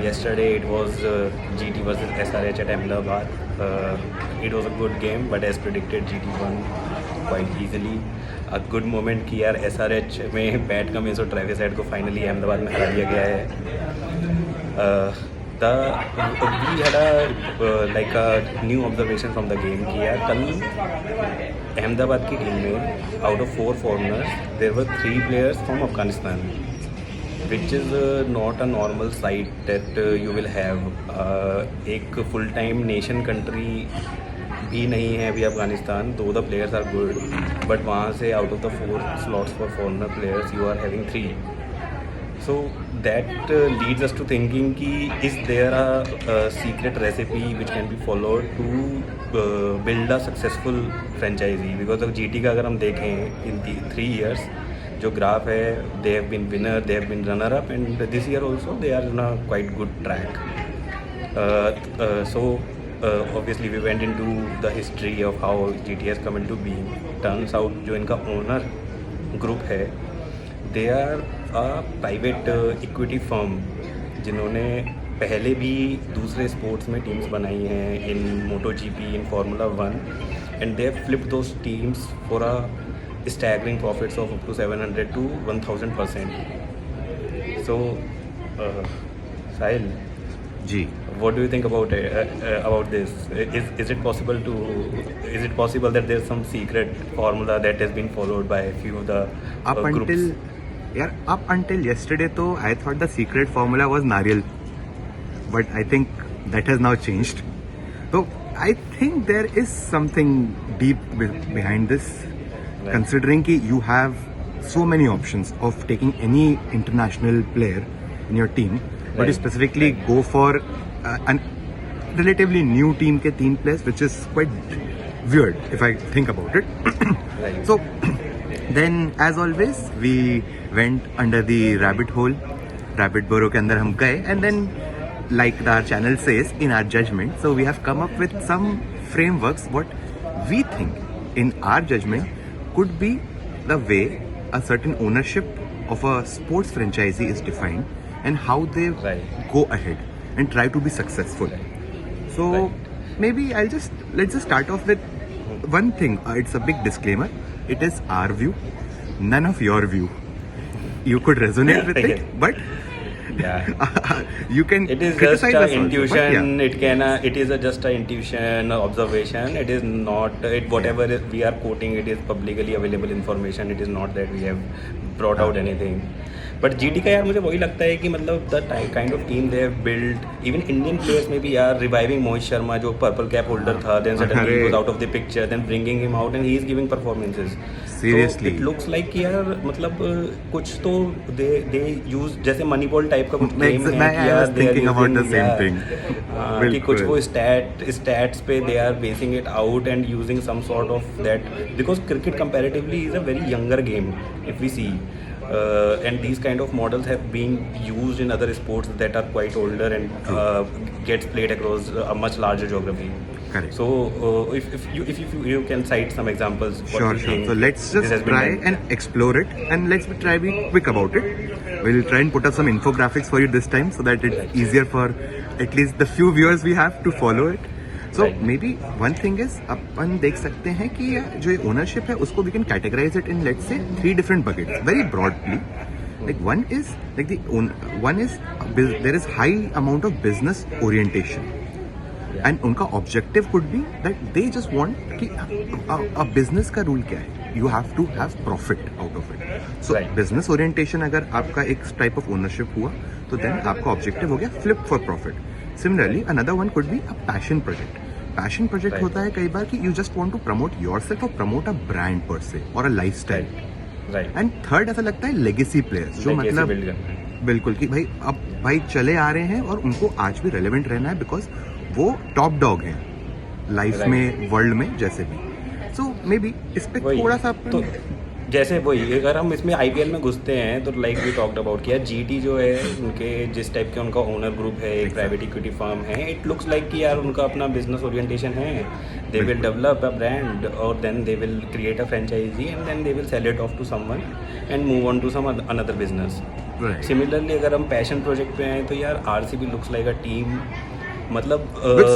yesterday it was GT versus SRH at Ahmedabad. It was a good game, but as predicted, GT won quite easily. A good moment कि यार SRH में bat Cummins और Travis head को finally Ahmedabad में हरा दिया गया है. We had a like a new observation from the game कि यार कल अहमदाबाद की टीम में out of 4 foreigners there were 3 players from Afghanistan, which is not a normal sight that you will have. एक full time nation country भी नहीं है अभी Afghanistan, though the players are good, but वहाँ से out of the 4 slots for foreigner players you are having 3. So that leads us to thinking कि is there a secret recipe which can be followed to build a successful franchisee? Because of GT का अगर हम देखें in the 3 years जो graph है, they have been winner, they have been runner up, and this year also they are on a quite good track. So obviously we went into the history of how GT has come into being. Turns out जो इनका owner group है, they are a private equity firm जिन्होंने पहले भी दूसरे sports में teams बनाई हैं, इन मोटो GP, in formula 1, and they have flipped those teams for a staggering profits of up to 700 to 1000%. So Sahil ji, what do you think about about this? Is it possible to that there's some secret formula that has been followed by a few of the groups? up until yesterday तो I thought the secret formula was नारियल, but I think that has now changed. So I think there is something deep behind this, considering कि you have so many options of taking any international player in your team, but you specifically go for an relatively new team के 3 players, which is quite weird if I think about it. So then as always we went under the rabbit hole, rabbit burrow के अंदर हम गए, and then like our channel says, in our judgment, so we have come up with some frameworks what we think in our judgment could be the way a certain ownership of a sports franchisee is defined and how they go ahead and try to be successful. So maybe let's just start off with one thing. It's a big disclaimer. It is our view, none of your view. You could resonate with it, but you can. It is criticize just us an also, intuition. yeah. It is just an intuition, observation. It is not whatever we are quoting. It is publicly available information. It is not that we have brought out anything. But GT का यार मुझे वही लगता है कि मतलब the kind of team they have build, even Indian players में भी यार, रिवाइविंग मोहित शर्मा जो पर्पल कैप होल्डर था, देन सडनली ही was out of the picture, then bringing him out and he is giving performances. Seriously it looks like कि यार मतलब कुछ तो दे यूज जैसे मनीबॉल टाइप का कुछ गेम है कि यार they are using the same thing कि कुछ वो स्टैट्स पे they are basing it out and using some sort of that, because cricket comparatively is a very younger game if we see. And these kind of models have been used in other sports that are quite older and gets played across a much larger geography. Correct. So if you can cite some examples. Sure. So let's just try and explore it, and let's try be quick about it. We'll try and put up some infographics for you this time so that it's easier for at least the few viewers we have to follow it. So maybe one thing is अपन देख सकते हैं कि जो ये ownership है उसको we can categorize it in let's say 3 different buckets very broadly. Like one is there is high amount of business orientation, and उनका objective could be that they just want कि a business का rule क्या है, you have to have profit out of it. So business orientation अगर आपका एक type of ownership हुआ तो then आपका objective हो गया flip for profit. Similarly, another one could be a passion project. Passion project होता है कई बार कि you just want to promote yourself or promote a brand per se or a lifestyle. And third ऐसा लगता है legacy players जो मतलब बिल्कुल कि भाई अब भाई चले आ रहे हैं और उनको आज भी relevant रहना है because वो top dog हैं लाइफ में, वर्ल्ड में, जैसे भी. So maybe इस पे थोड़ा सा जैसे वही अगर हम इसमें IPL में घुसते हैं तो लाइक वी टॉक्ड अबाउट किया GT जो है उनके जिस टाइप के उनका ओनर ग्रुप है, एक प्राइवेट इक्विटी फर्म है, इट लुक्स लाइक कि यार उनका अपना बिजनेस ओरिएंटेशन है. They will develop a brand और then they will create a franchise and then they will sell it off to someone and move on to some another business. Right. Similarly अगर हम passion project पे आए तो यार RCB looks like a team, मतलब which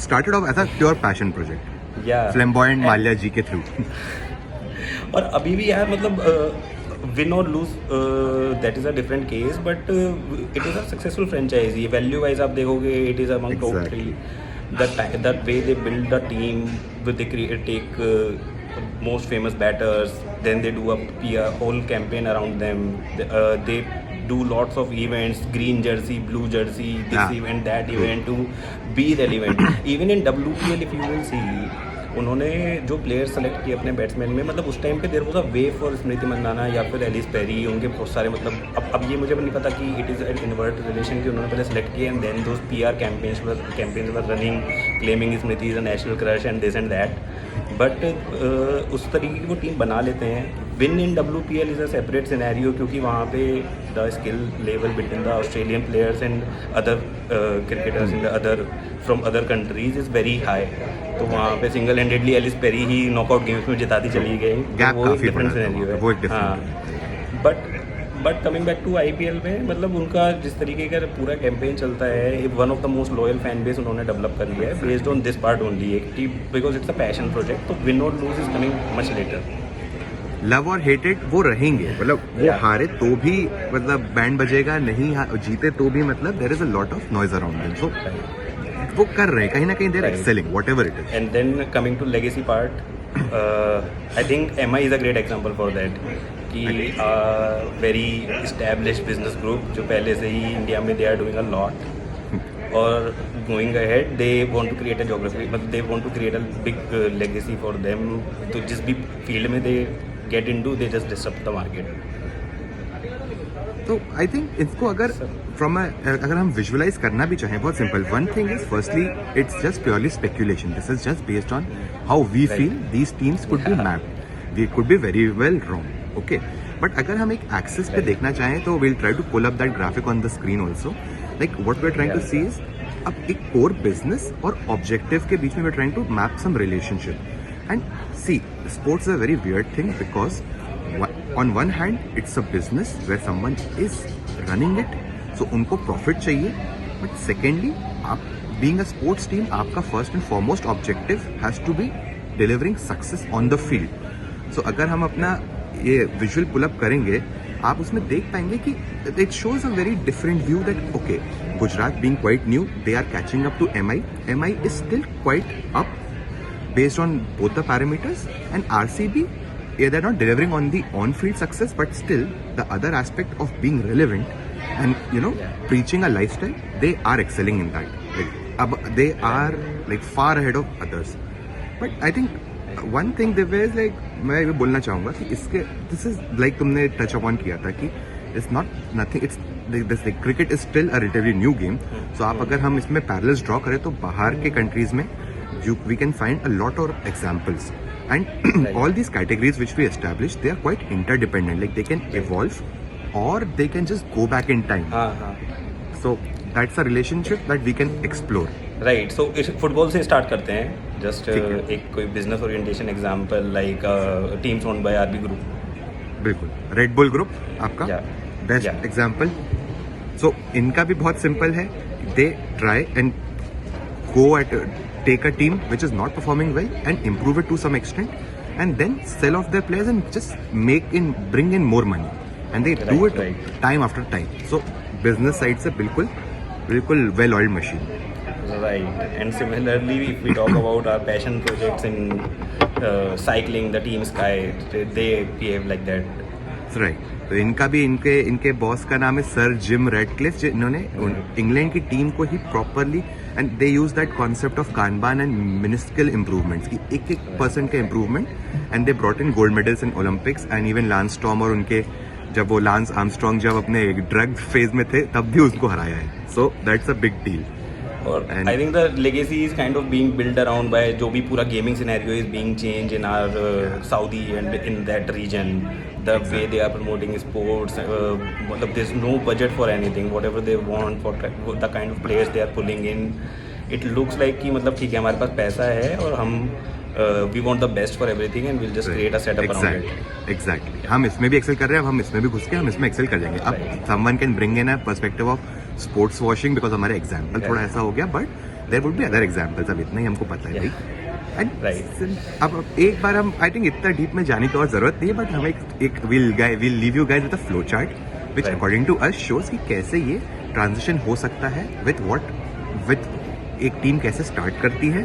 started off as a pure passion project. या Flamboyant Malia ji के थ्रू. और अभी भी यार मतलब विन और lose that is a different case, but it is a successful franchise. Value wise आप देखोगे it is among top Exactly. 3. The way they build the team, they take most famous batters, then they do a whole campaign around them. They do lots of events, green jersey, blue jersey, this Yeah. event, that event to be relevant. Even in WPL, if you will see, उन्होंने जो player select किए अपने batsman में, मतलब उस time पे there was a way for Smriti Mandhana या फिर एलिस पेरी, उनके बहुत सारे, मतलब अब ये मुझे नहीं पता कि it is an invert relation कि उन्होंने पहले सेलेक्ट किए and then those PR campaigns were running claiming Smriti is a national crush and this and that. But उस तरीके की वो टीम बना लेते हैं. Win in WPL is a separate scenario, क्योंकि वहाँ पे the skill level between the Australian players and other cricketers in the other from other countries is very high. तो वहाँ पे सिंगल हैंडेडली एलिस पेरी ही knockout games में जिताती चली गई. Gap वो एक काफी डिफरेंट बड़ा था सिनेरियो वहाँ पे, वो एक है. different हाँ, but coming back to IPL में, मतलब उनका जिस तरीके का पूरा कैंपेन चलता है, one of the most loyal fan base उन्होंने डेवलप कर लिया है based on this part only, because it's a passion project. तो विन और lose is coming much later. Love और हेटेड वो रहेंगे, मतलब वो Yeah. हारे तो भी मतलब बैंड बजेगा, नहीं जीते तो भी मतलब there is a lot of noise around them. So वो कर रहे हैं कहीं ना कहीं, there Right. Excelling whatever it is. And then coming to legacy part, I think MI is a great example for that. कि very established business group जो पहले से ही इंडिया में they are doing a lot. और going ahead they want to create a geography, मतलब they want to create a big legacy for them. तो जिस भी फील्ड में they get into, they just disrupt the market. तो I think इसको अगर Sir. अगर हम विजुअलाइज करना भी चाहें, बहुत simple. One thing is firstly it's just purely speculation. This is just based on how we Right. Feel these teams could be mapped. They could be very well wrong, okay. But अगर हम एक axis पे Right. देखना चाहें तो will try to pull up that graphic on the screen also. Like what we are trying to Yeah. See is अब एक core business और ऑब्जेक्टिव के बीच में we are trying to map some relationship. And see, sports is a very weird thing because on one hand it's a business where someone is running it, so उनको profit चाहिए. but secondly, आप being a sports team, आपका first and foremost objective has to be delivering success on the field. so अगर हम अपना ये visual pull up करेंगे, आप उसमें देख पाएंगे कि it shows a very different view that okay, Gujarat being quite new, they are catching up to MI is still quite up based on both the parameters, and RCB, yeah, they're not delivering on the on-field success, but still the other aspect of being relevant and Yeah. preaching a lifestyle, they are excelling in that. Like, they are like far ahead of others. But I think one thing they were like, मैं ये बोलना चाहूँगा कि इसके this is like तुमने touch upon किया था कि it's not nothing, it's this like cricket is still a relatively new game. So आप अगर हम इसमें parallels draw करें तो बाहर के countries में we can find a lot of examples. And Right. all these categories which we established, they are quite interdependent. Like they can evolve or they can just go back in time. हाँ हाँ, So that's a relationship that we can explore. Right. So football से start करते हैं. Just ठीक है. एक कोई business orientation example like teams owned by RB group. बिल्कुल. रेड बुल ग्रुप आपका Yeah. Best Yeah. एग्जाम्पल. सो इनका भी बहुत सिंपल है. They try and go at take a team which is not performing well and improve it to some extent, and then sell off their players and just bring in more money, and they do it Right. time after time. So business side से बिल्कुल well oiled machine. Right. And similarly, if we talk about our passion projects in cycling, the Team Sky, they behave like that. That's right. तो इनका भी इनके boss का नाम है sir Jim Ratcliffe, जिन्होंने इंग्लैंड की टीम को ही properly and they use that concept of kanban and miniscule improvements की 1% का improvement, and they brought in gold medals in Olympics. And even Lance Storm और उनके जब वो लांस आर्मस्ट्रॉन्ग जब अपने ड्रग फेज में थे तब भी उसको हराया है. So that's a big deal. Or And- I think the legacy is kind of being built around by जो भी पूरा gaming scenario is being changed in our Saudi and in that region. The way they are promoting sports, मतलब there's no budget for anything. Whatever they want for the kind of players they are pulling in, it looks like कि मतलब ठीक है हमारे पास पैसा है और हम we want the best for everything and we'll just create a setup around it. Exactly हम इसमें भी एक्सेल कर रहे हैं, अब हम इसमें भी घुस के हम इसमें एक्सेल कर जाएंगे. अब Right. Someone can bring in a perspective of sports washing because हमारे एग्जाम्पल थोड़ा ऐसा हो गया, but there would be other examples. अब इतना ही हमको पता है Yeah. भाई. And Right. अब एक बार हम आई थिंक इतना डीप में जाने की और जरूरत नहीं है, बट हम एक will leave you guys with a flow chart which Right. According to us shows कि कैसे ये ट्रांजिशन हो सकता है विद एक टीम कैसे स्टार्ट करती है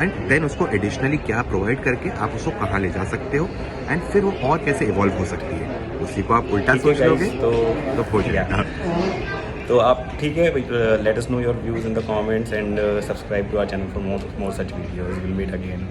एंड देन उसको एडिशनली क्या प्रोवाइड करके आप उसको कहाँ ले जा सकते हो एंड फिर वो और कैसे इवॉल्व हो सकती है. उसी को आप उल्टा ठीक है सोच लोगे guys, तो हो जाएगा. तो आप ठीक है, let us know your views in the comments and subscribe to our channel for more such videos. We'll meet again.